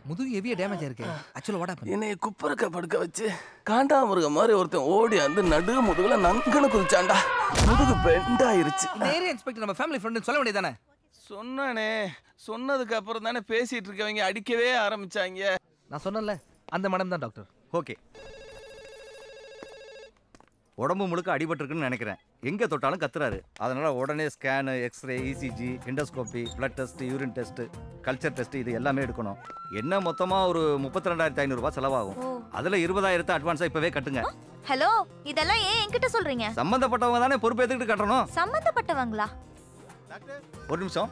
முதுகு ஹெவியா டேமேஜ் ஆயிருக்கு. ஆக்சுவலா வாட் ஹேப்பன்? என்னைய குப்பரக்க படுக்க வச்சு காண்டாமிருகம் மாதிரி ஒருத்தன் ஓடி வந்து நடு முதுகுல நங்கன குதிச்சான்டா. முதுகு பெண்ட் ஆயிருச்சு. இந்த ஏரியா இன்ஸ்பெக்டர் நம்ம ஃபேமிலி ஃப்ரெண்ட் சொல்ல வேண்டியதானே? சொன்னானே, சொன்னதுக்கு அப்புறம் தானே பேசிட்டு இருக்கவங்க அடிக்கவே ஆரம்பிச்சாங்க. நான் சொன்னேன்ல, அந்த மேடம் தான் டாக்டர். ஓகே, உடம்பு முழுக்க அடிபட்டிருக்குன்னு நினைக்கிறேன். எங்கே தொட்டாலும் கத்துறாரு. அதனால் உடனே scan, x-ray, ECG, endoscopy, blood test, urine test, culture test இது எல்லாமே எடுக்கணும். என்ன மொத்தமாக ஒரு 32,500 ரூபாய் செலவாகும். அதில் 20,000 அட்வான்ஸாக இப்போவே கட்டுங்க. ஹலோ, இதெல்லாம் ஏன் என்கிட்ட சொல்றீங்க? சம்மந்தப்பட்டவங்க தானே பொறுப்பு எடுத்துக்கிட்டு கட்டணும். சம்பந்தப்பட்டவங்களா? ஒரு நிமிஷம்.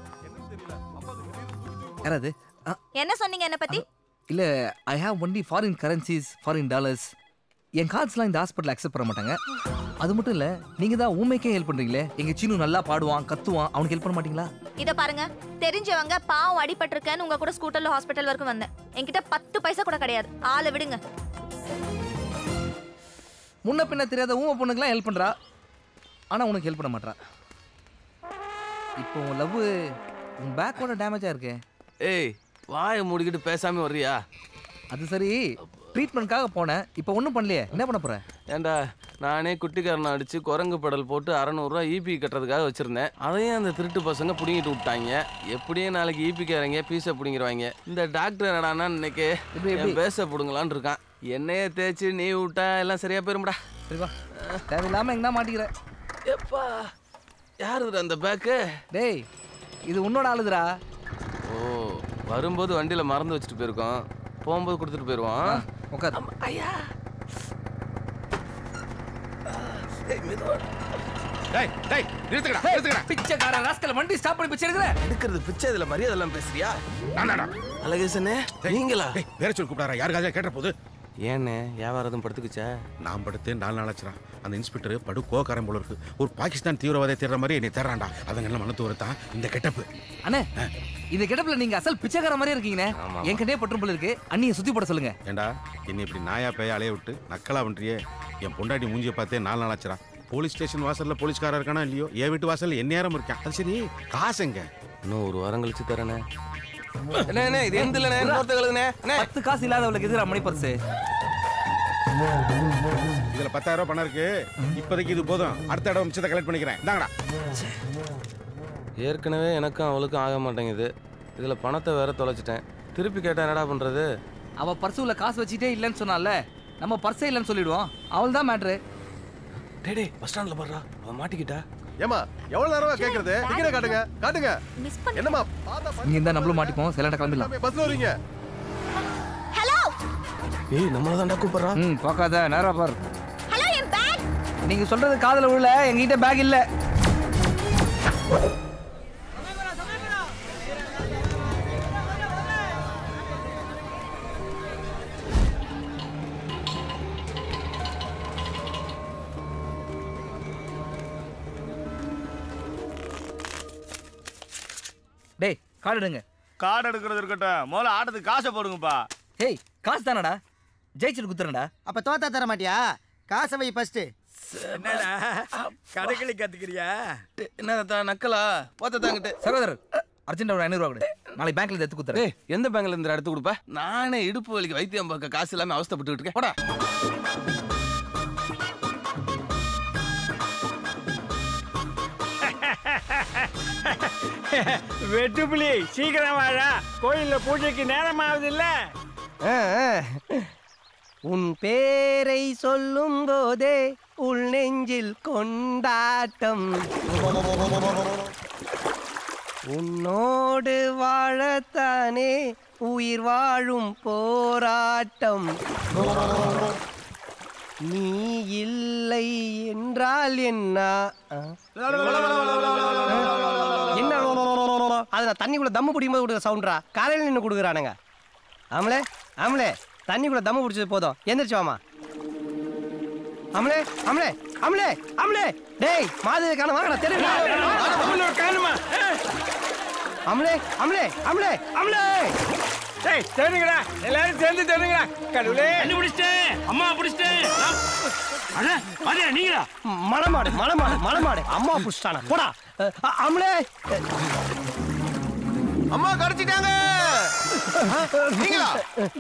யாராவது? என்ன சொன்னீங்க என்ன பத்தி? இல்லை, I have only foreign currencies, foreign dollars. என் கார்ட்ஸ்லாம் இந்த ஹாஸ்பிட்டல் அக்செப்ட் பண்ண மாட்டாங்க. அது மட்டும் இல்லை, நீங்கள் தான் ஊமைக்கே ஹெல்ப் பண்ணுறீங்களே. எங்கள் சீனு நல்லா பாடுவான், கத்துவான், அவனுக்கு ஹெல்ப் பண்ண மாட்டீங்களா? இதை பாருங்க, தெரிஞ்சவங்க பாவம் அடிபட்டிருக்கேன்னு உங்க கூட ஸ்கூட்டர்ல ஹாஸ்பிட்டல் வரைக்கும் வந்தேன். என்கிட்ட 10 பைசா கூட கிடையாது. ஆளை விடுங்க. முன்ன பின்ன தெரியாத ஊமை பொண்ணுக்கெல்லாம் ஹெல்ப் பண்ணுறா, ஆனால் உனக்கு ஹெல்ப் பண்ண மாட்டா. இப்போ உன் லவ் உன் பேக்கோட டேமேஜாக இருக்கு. ஏய், வாயை மூடிக்கிட்டு பேசாம வர்றியா? அது சரி, ட்ரீட்மெண்ட்காக போனேன், இப்போ ஒன்றும் பண்ணலையே, என்ன பண்ண போகிறேன்? ஏண்டா, நானே குட்டிக்காரனை அடித்து குரங்கு பெடல் போட்டு 600 ரூபா இபி கட்டுறதுக்காக வச்சுருந்தேன். அதையும் அந்த திருட்டு பசங்க பிடிங்கிட்டு விட்டாங்க. எப்படியும் நாளைக்கு இபிக்காரங்க பீஸை பிடிங்கிருவாங்க. இந்த டாக்டர் என்னடானா இன்னைக்கு பேச பிடுங்கலான்னு இருக்கான். என்னையே தேய்ச்சி நீ விட்டா எல்லாம் சரியா போயிரும்டா. சரிப்பா, தேவையில்லாமல் எங்கன்னா மாட்டிக்கிறேன். எப்பா, யாருதுடா அந்த பேக்கு? டேய், இது உன்னோட ஆளுதுடா. ஓ, வரும்போது வண்டியில் மறந்து வச்சுட்டு போயிருக்கோம், போகும்போது கொடுத்துட்டு போயிடுவான். உட்கார். ஐயா, பிச்சைக்கார ராஸ்கல், வண்டி ஸ்டாப் பண்ணி பிச்சை எடுக்கிற. எடுக்கிறது பிச்சை, இதுல மரியாதை எல்லாம் பேசுறியா? அழகேசனே, நீங்களா? வேற சொல்லி கூப்பிடாரா? யாருக்காக கேட்ட போது? ஏன்னு வியாபாரம் படுத்துக்குச்சா? நான் படுத்து 4 நாள் ஆச்சுடா. அந்த இன்ஸ்பெக்டர் படு கோக்காரன் போல இருக்கு. ஒரு பாகிஸ்தான் தீவிரவாதியை தேடுற மாதிரி என்னை தேடுறான்டா. அதங்கெல்லாம் மனத்து வரத்தான் இந்த கெட்டப்பு. அண்ணே, இந்த கெட்டப்ல நீங்க அசல் பிச்சைக்கார மாதிரியே இருக்கீங்கண்ணே. என் கண்டே பற்றும் போல இருக்கு. அண்ணியை சுத்தி போட சொல்லுங்க. ஏண்டா, என்னை இப்படி நாயா பேய அலைய விட்டு நக்கலா பண்றியே? என் பொண்டாட்டி மூஞ்சியை பார்த்தே 4 நாள் ஆச்சுடா. போலீஸ் ஸ்டேஷன் வாசல்ல போலீஸ்காரா இருக்கானா இல்லையோ, என் வீட்டு வாசல்ல என்ன நேரம் இருக்கான். அது சரி, காசு எங்க? இன்னும் 1 வாரம் கழிச்சு தரேனே. இது எந்த இல்லைண்ணே, 10 காசு இல்லாதவளுக்கு எதிராக மணி பர்ஸு. இதுல 10,000 ரூபாய் பணம் இருக்கு. இப்போதைக்கு இது போதும். அடுத்த இடம் மிச்சத்தை கலெக்ட் பண்ணிக்கிறேன். இந்தாங்கடா. ஏற்கனவே எனக்கும் அவளுக்கும் ஆக மாட்டேங்குது. இதுல பணத்தை வேற தொலைச்சிட்டேன். திருப்பி கேட்டா என்னடா பண்றது? அவ பர்சுல காசு வச்சுட்டே இல்லைன்னு சொன்னால, நம்ம பர்ஸே இல்லைன்னு சொல்லிடுவோம். அவள் தான் மேட்ரு. டேடே, பஸ் ஸ்டாண்ட்ல பாடுறா, அவ மாட்டிக்கிட்டா. ஏமா, எவ்வளவு நேரமா கேக்குறது? டிக்கெட் காட்டுங்க, காட்டுங்க. என்னமா, நீங்க இருந்தா நம்மளும் மாட்டிப்போம். சிலண்ட கிளம்பிடலாம். பஸ்ல வரீங்க? ஹலோ. ஏய், நம்மள தான்டா கூப்பிடுறா. பார்க்காத, நேரா பார். ஹலோ, என் பேக். நீங்க சொல்றது காதுல விழல. எங்ககிட்ட பேக் இல்ல. டேய், கார்டு எடுங்க. கார்டு எடுக்கிறது இருக்கட்டும், முதல்ல ஆட்டத்துக்கு காசை போடுங்கப்பா. ஹேய், காசு தானடா, ஜெயிச்சுட்டு குத்துறேன்டா. அப்ப தோத்தா தர மாட்டியா? காசை வை ஃபர்ஸ்ட். என்னடா கடைகளி கத்துக்கிறியா? என்ன நக்கலா? போத்தாங்கிட்டு. சகோதரர், அர்ஜென்ட் ஒரு 500 ரூபா கொடு. நாளைக்கு பேங்க்ல இருந்து எடுத்து குத்துறேன். எந்த பேங்க்ல இருந்து எடுத்து கொடுப்ப? நானே இடுப்பு வலிக்கு வைத்தியம் பார்க்க காசு இல்லாம அவஸ்தைப்பட்டு இருக்கேன். போடா. வெட்டுப்புலி, சீக்கிரம் வாழா, கோயில்ல பூஜைக்கு நேரம் ஆகுது இல்ல? உன் பேரை சொல்லும் போதே உள் நெஞ்சில் கொண்டாட்டம். உன்னோடு வாழத்தானே உயிர் வாழும் போராட்டம். நீ இல்லை என்றால் என்ன? என்ன அது நான் தண்ணிக்குள்ள தம்மு பிடிக்கும்போது கொடுக்குற சவுண்டா? காலையில் நின்று கொடுக்குறானுங்க. ஆமலே ஆமலே தண்ணிக்குள்ள தம்மு பிடிச்சது போதும், எந்திரிச்சு வாமா. அமலே அமலே அமலே அமலே டேய் மாதவி காண வாங்கடா தெரியல. அமலே அமலே அமலே அமலே டேய் தெரியுங்கடா, எல்லாரும் சேர்ந்து தெரியுங்கடா. கடவுளே என்ன பிடிச்சிட்டேன், அம்மா பிடிச்சிட்டேன். அண்ணா பாரு நீங்களா? மலமாடு மலமாடு மலமாடு அம்மா புடிச்சிட்டானா போடா. அமலே அம்மா கடிச்சிட்டாங்க. நீங்களா?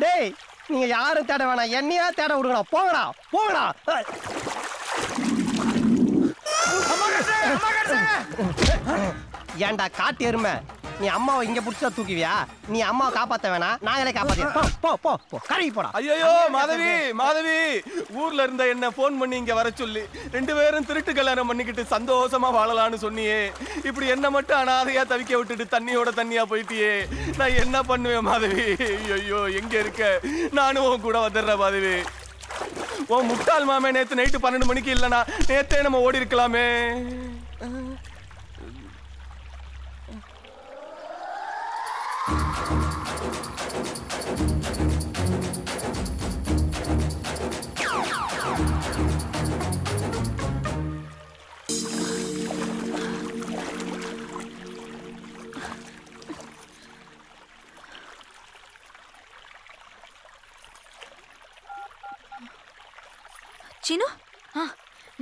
டேய் நீங்க யாரும் தேட வேணாம், என்னையா தேட விடுங்கடா. போங்கடா போங்கடா. ஏன்டா காட்டு எருமை, நீ அம்மாவை இங்க புடிச்சா தூக்குவியா? நீ அம்மாவை காப்பாத்த வேணாம், நாங்களே காப்பாத்தி. போ போ போ கரைக்கு போடா. ஐயோ மாதவி மாதவி, ஊர்ல இருந்த என்ன போன் பண்ணி இங்க வர சொல்லி 2 பேரும் திருட்டு கல்யாணம் பண்ணிக்கிட்டு சந்தோஷமா வாழலான்னு சொன்னியே. இப்படி என்ன மட்டும் அனாதையா தவிக்க விட்டுட்டு தண்ணியோட தண்ணியா போயிட்டியே. நான் என்ன பண்ணுவேன் மாதவி? ஐயோ எங்க இருக்க? நானும் உன் கூட வந்துடுறேன் மாதவி. உன் முட்டாள் மாமே நேத்து நைட்டு 12 மணிக்கு இல்லனா நேத்தே நம்ம ஓடி இருக்கலாமே. சீனு,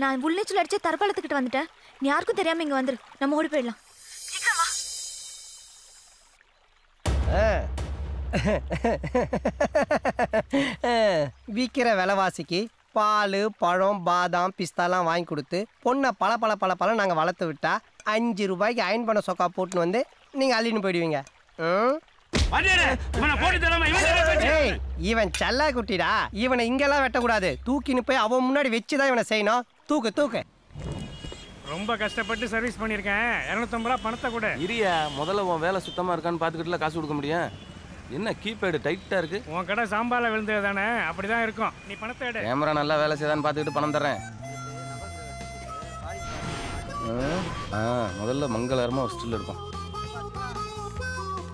நான் உள்நீச்சல் அடிச்சு தரப்பாளத்துக்கிட்ட வந்துட்டேன். நீ யாருக்கும் தெரியாம இங்க வந்துரு, நம்ம ஓடி போயிடலாம். விற்கிற விலைவாசிக்கு பால் பழம் பாதாம் பிஸ்தாலாம் வாங்கி கொடுத்து பொண்ணை பல பல பல பல நாங்கள் வளர்த்து விட்டா 5 ரூபாய்க்கு அயன் பண்ண சொக்கா போட்டுன்னு வந்து நீங்கள் அள்ளின்னு போயிடுவீங்க. இவன் செல்லா குட்டிடா, இவனை இங்கெல்லாம் வெட்டக்கூடாது. தூக்கின்னு போய் அவன் முன்னாடி வச்சுதான் இவனை செய்யணும். தூக்கு தூக்கு. ரொம்ப கஷ்டப்பட்டு சர்வீஸ் பண்ணியிருக்கேன். 250 ரூபா பணத்தை கூட. இரியா, முதல்ல உன் வேலை சுத்தமாக இருக்கான்னு பார்த்துக்கிட்டுல காசு கொடுக்க முடியும். என்ன கீபேடு டைட்டாக இருக்கு? உன் கடை சாம்பாரில் விழுந்தது தானே, அப்படிதான் இருக்கும். நீ பணத்தை எடு. கேமரா நல்லா வேலை செய்தான்னு பார்த்துக்கிட்டு பணம் தர்றேன். முதல்ல மங்களகரமாக ஒரு ஸ்டில் இருக்கும்.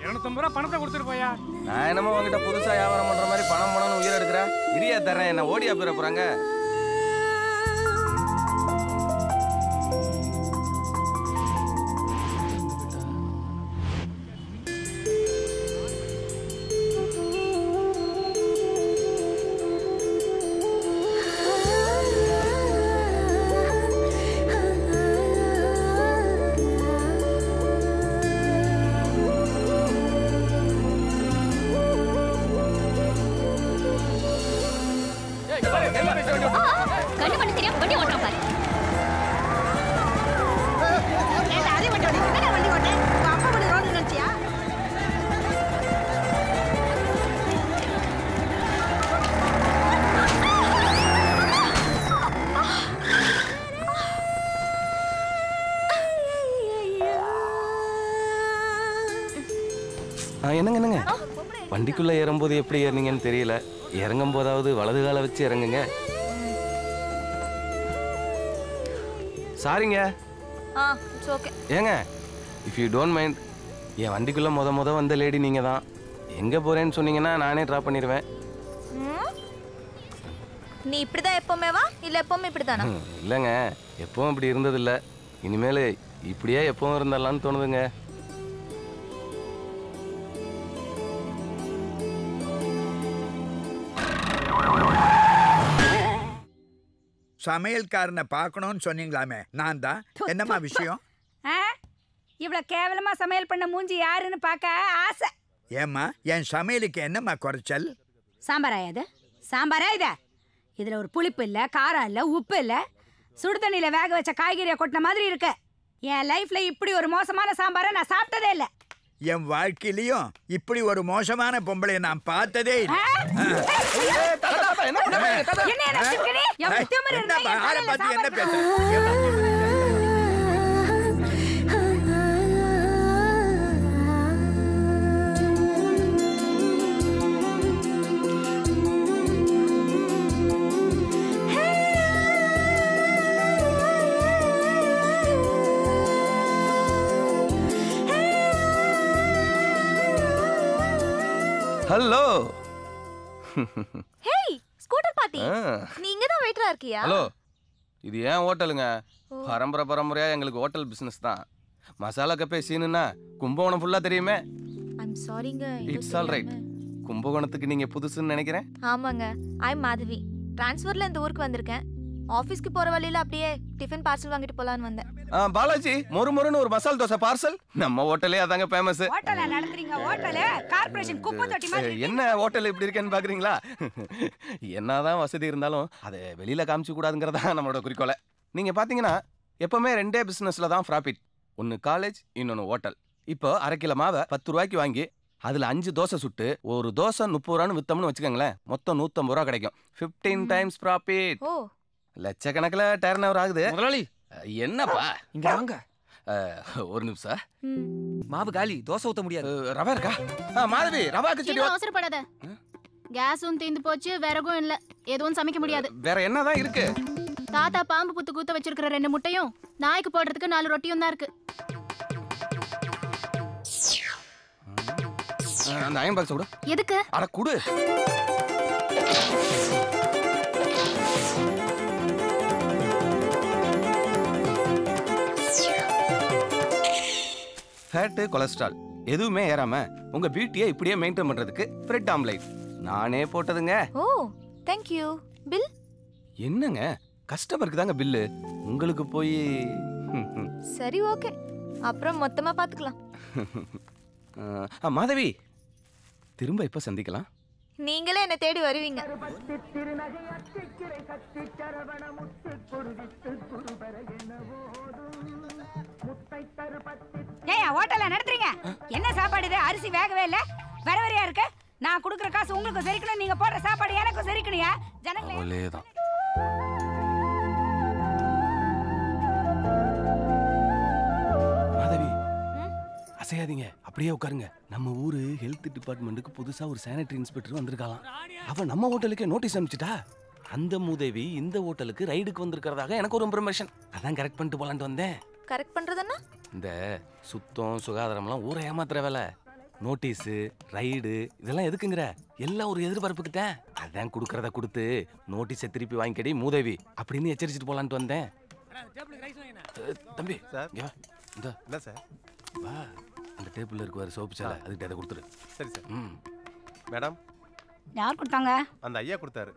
250 ரூபா பணத்தை கொடுத்துட்டு போயா. நான் என்னமோ உங்ககிட்ட புதுசாக வியாபாரம் பண்ணுற மாதிரி பணம்னு உயிர் எடுக்கிறேன். இரியா தர்றேன். என்ன ஓடியா போயிட போகிறாங்க? கண்ணு பண்ண தெரியாம வண்டி ஓட்டுறான் பாரு. அதே வண்டி ஓட்டுறேன். வண்டி ஓட்டுறேன். அப்பா கூட ரோடு நினைச்சியா? என்னங்க என்னங்க, வண்டிக்குள்ள ஏறும்போது எப்படி ஏறினீங்கன்னு தெரியல. இறங்கும் போதாவது வலது காலை வச்சு இறங்குங்க. சாரிங்க. ஏங்க, இஃப் யூ டோன்ட் மைண்ட், என் வண்டிக்குள்ள முத வந்த லேடி நீங்க தான். எங்க போறேன்னு சொன்னீங்கன்னா நானே ட்ராப் பண்ணிடுவேன். நீ இப்படிதான் எப்பவுமே வா, இல்ல எப்பவுமே இப்படிதானா? இல்லைங்க, எப்பவும் இப்படி இருந்ததில்ல. இனிமேல் இப்படியே எப்பவும் இருந்தலான்னு தோணுதுங்க. சமையல்காரனை பார்க்கணும்னு சொன்னீங்களாமே, நான் தான். என்னம்மா விஷயம்? இவ்வளவு கேவலமா சமையல் பண்ண மூஞ்சி யாருன்னு பார்க்க ஆசை. ஏம்மா, என் சமையலுக்கு என்னம்மா குறைச்சல்? சாம்பாரா இது? சாம்பாரா இத? இதுல ஒரு புளிப்பு இல்ல, காரம் இல்ல, உப்பு இல்ல, சுடு தண்ணியில வேக வச்ச காய்கறியை கொட்டின மாதிரி இருக்கு. என் லைஃப்ல இப்படி ஒரு மோசமான சாம்பாரை நான் சாப்பிட்டதே இல்ல. என் வாழ்க்கையிலையும் இப்படி ஒரு மோசமான பொம்பளை நான் பார்த்ததே இல்லை. என்ன பேச ஹலோ. ஹேய் ஸ்கூட்டர் பாட்டி, நீங்க தான் வெயிட்டரா இருக்கியா? ஹலோ, இது ஏன் ஹோட்டலுங்க? பரம்பரையா எங்களுக்கு ஹோட்டல் பிசினஸ் தான். மசாலா கப்பே சீனுன்னா கும்பகோணம் ஃபுல்லா தெரியுமே. ஐம் சாரிங்க. It's all right. கும்பகோணத்துக்கு நீங்க புதுசுன்னு நினைக்கிறேன். ஆமாங்க, ஐம் மாதவி. ட்ரான்ஸ்ஃபர்ல இந்த ஊருக்கு வந்திருக்கேன். ஆபீஸ்க்கு போற வழியில அப்படியே டிஃபன் பார்சல் வாங்கிட்டு போலான்னு வந்தேன். பாலாஜி, மொறுமொறுன்னு ஒரு மசால் தோசை பார்சல். நம்ம ஹோட்டலே அதாங்க ஃபேமஸ். ஹோட்டல்ல நடத்துறீங்க? ஹோட்டல் கார்ப்பரேஷன் குப்பை தொட்டி மாதிரி. என்ன ஹோட்டல் இப்படி இருக்கேன்னு பாக்குறீங்களா? என்னதான் வசதி இருந்தாலும் அதை வெளியில காமிச்சு கூடாதுங்கிறதா நம்மளோட குறிக்கோளை. நீங்க பாத்தீங்கன்னா எப்பவுமே ரெண்டே பிசினஸ்ல தான் ப்ராஃபிட். ஒன்னு காலேஜ், இன்னொன்னு ஹோட்டல். இப்போ 1/2 கிலோ மாவை 10 ரூபாய்க்கு வாங்கி அதுல 5 தோசை சுட்டு ஒரு தோசை 30 ரூபான்னு வித்தோம்னு வச்சுக்கோங்களேன், மொத்தம் 150 ரூபா கிடைக்கும். 15 டைம்ஸ் ப்ராஃபிட். லட்சக்கணக்கில் டர்ன் ஓவர் ஆகுது. முதலாளி என்னப்பா இங்க வாங்க. ஒரு நிமிஷம். மாவு காலி, தோசை ஊத்த முடியாது. ரவா இருக்கா? மாதவி, ரவா கிச்சடி. அவசரப்படாத. கேஸும் தீந்து போச்சு, விறகும் இல்ல, எதுவும் சமைக்க முடியாது. வேற என்னதான் இருக்கு? தாத்தா பாம்பு புத்து கூத்த வச்சிருக்கிற 2 முட்டையும் நாய்க்கு போடுறதுக்கு 4 ரொட்டியும் தான் இருக்கு. அந்த அயன் பாக்ஸ் கொடு. எதுக்கு? அட குடு. ஃபேட்டு, கொலஸ்ட்ரால் எதுவுமே ஏறாம உங்க பியூட்டியை இப்படியே மெயின்டைன் பண்றதுக்கு பிரெட் ஆம்லேட் நானே போட்டதுங்க. ஓ, தேங்க் யூ. பில்? என்னங்க, கஸ்டமருக்கு தாங்க பில்லு, உங்களுக்கு போய். சரி, ஓகே, அப்புறம் மொத்தமா பாத்துக்கலாம். மாதவி, திரும்ப எப்ப சந்திக்கலாம்? நீங்களே என்ன தேடி வருவீங்க. ஏன் ஹோட்டல்ல நடத்துறீங்க? என்ன சாப்பாடு இது? அரிசி வேகவே இல்ல, வரவரையா இருக்கு. நான் கொடுக்குற காசு உங்களுக்கு சரிக்கணும், நீங்க போடுற சாப்பாடு எனக்கு சரிக்கணுயா. ஜனங்களே தான். மாதவி, அசையாதீங்க, அப்படியே உட்காருங்க. நம்ம ஊரு ஹெல்த் டிபார்ட்மெண்ட்டுக்கு புதுசா ஒரு சானிட்டரி இன்ஸ்பெக்டர் வந்திருக்காளாம். அவ நம்ம ஹோட்டலுக்கே நோட்டீஸ் அனுப்பிச்சிட்டா. அந்த மூதேவி இந்த ஹோட்டலுக்கு ரைடுக்கு வந்திருக்கிறதாக எனக்கு ஒரு இன்ஃபர்மேஷன். அதான் கரெக்ட் பண்ணிட்டு போலான்ட்டு வந்தேன். கரெக்ட் பண்றதுன்னா இந்த சுத்தம் சுகாதாரம்லாம் ஊரை ஏமாத்துற வேலை. நோட்டீஸு, ரைடு இதெல்லாம் எதுக்குங்கிற? எல்லாம் ஒரு எதிர்பார்ப்புக்கு தான். அதான் கொடுக்கறத கொடுத்து நோட்டீஸை திருப்பி வாங்கிக்கடி மூதேவி அப்படின்னு எச்சரிச்சுட்டு போலான்ட்டு வந்தேன். தம்பி இந்த சார் வா, அந்த டேபிள்ல இருக்குவாரு சோப்பு சாலை, அதுக்கிட்ட அதை கொடுத்துரு. சரி சார். மேடம், யார் கொடுத்தாங்க? அந்த ஐயா கொடுத்தாரு.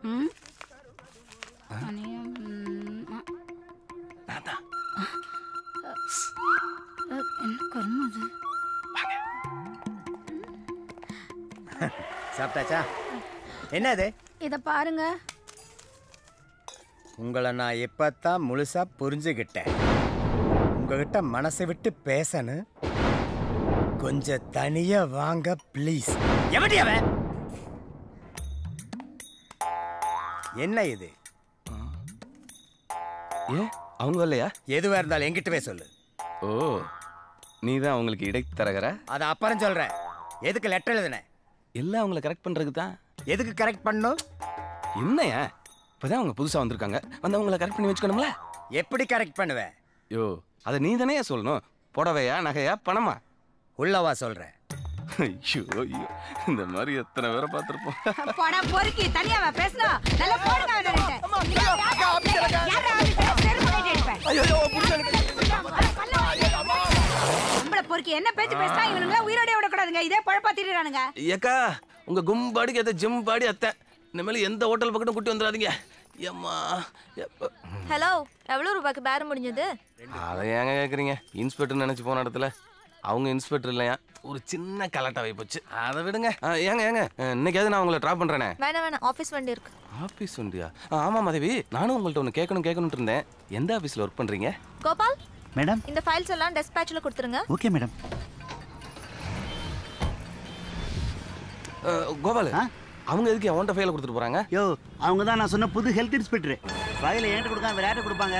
சாப்பிட்டாச்சா? என்னது? இத பாருங்க. உங்களை நான் எப்பத்தான் முழுசா புரிஞ்சுக்கிட்டேன். உங்ககிட்ட மனசை விட்டு பேசணும். கொஞ்சம் தனியா வாங்க ப்ளீஸ். எப்படி அவன்? என்ன இது? அவங்க இல்லையா? எதுவா இருந்தாலும் என்கிட்டவே சொல்லு. ஓ, நீதான் அவங்களுக்கு இடைத்தரகர? அதை அப்புறம் சொல்றேன். எதுக்கு லெட்டர் எழுதுன? எல்லாம் அவங்களை கரெக்ட் பண்றதுக்கு தான். எதுக்கு கரெக்ட் பண்ணும்? என்னையா, இப்பதான் அவங்க புதுசா வந்திருக்காங்க, வந்து அவங்கள கரெக்ட் பண்ணி வச்சுக்கணும்ல. எப்படி கரெக்ட் பண்ணுவேன்? யோ, அதை நீ தானே சொல்லணும். புடவையா, நகையா, பணமா? உள்ளவா சொல்றேன். ஐயோ ஐயோ, இந்த மாதிரி எத்தனை பேரை பார்த்துருப்போம். போடா பொறுக்கி, தனியாவா பேசணும்? நல்லா போடுங்க அவனே. நம்மள பொறுக்கி என்ன பேச்சு பேசினா இவனுங்களா உயிரோட விடக்கூடாதுங்க. இதே பழப்பா திரிறானுங்க. ஏக்கா, உங்க கும்பாடிக்கு எதை ஜிம் பாடி அத்தை, இனிமேல் எந்த ஹோட்டல் பக்கத்தும் கூட்டி வந்துடாதீங்க. ஏம்மா. ஹலோ, எவ்வளவு ரூபாய்க்கு பேரம் முடிஞ்சது? அதை ஏங்க கேட்குறீங்க? இன்ஸ்பெக்டர் நினைச்சு போன இடத்துல அவங்க இன்ஸ்பெக்டர் இல்லையா, ஒரு சின்ன கலாட்டாவை போச்சு. அதை விடுங்க. ஏங்க ஏங்க, இன்னைக்காவது நான் உங்களை ட்ராப் பண்றேனே. வேணாம், ஆஃபீஸ் வண்டி இருக்கு. ஆஃபீஸ் வண்டியா? ஆமா மாதவி, நானும் உங்கள்ட்ட ஒன்று கேட்கணும்னு இருந்தேன். எந்த ஆஃபீஸில் ஒர்க் பண்றீங்க? கோபால் மேடம், இந்த ஃபைல்ஸ் எல்லாம் டெஸ்பாட்ச்ல கொடுத்துருங்க. Okay madam. கோபால், அவங்க எதுக்கு அவன்கிட்ட ஃபைலை கொடுத்துட்டு போறாங்க? யோ, அவங்க தான் நான் சொன்ன புது ஹெல்த் இன்ஸ்பெக்டர். ஃபைலை ஏன்ட்டு கொடுக்காம வேற யார்ட்ட கொடுப்பாங்க?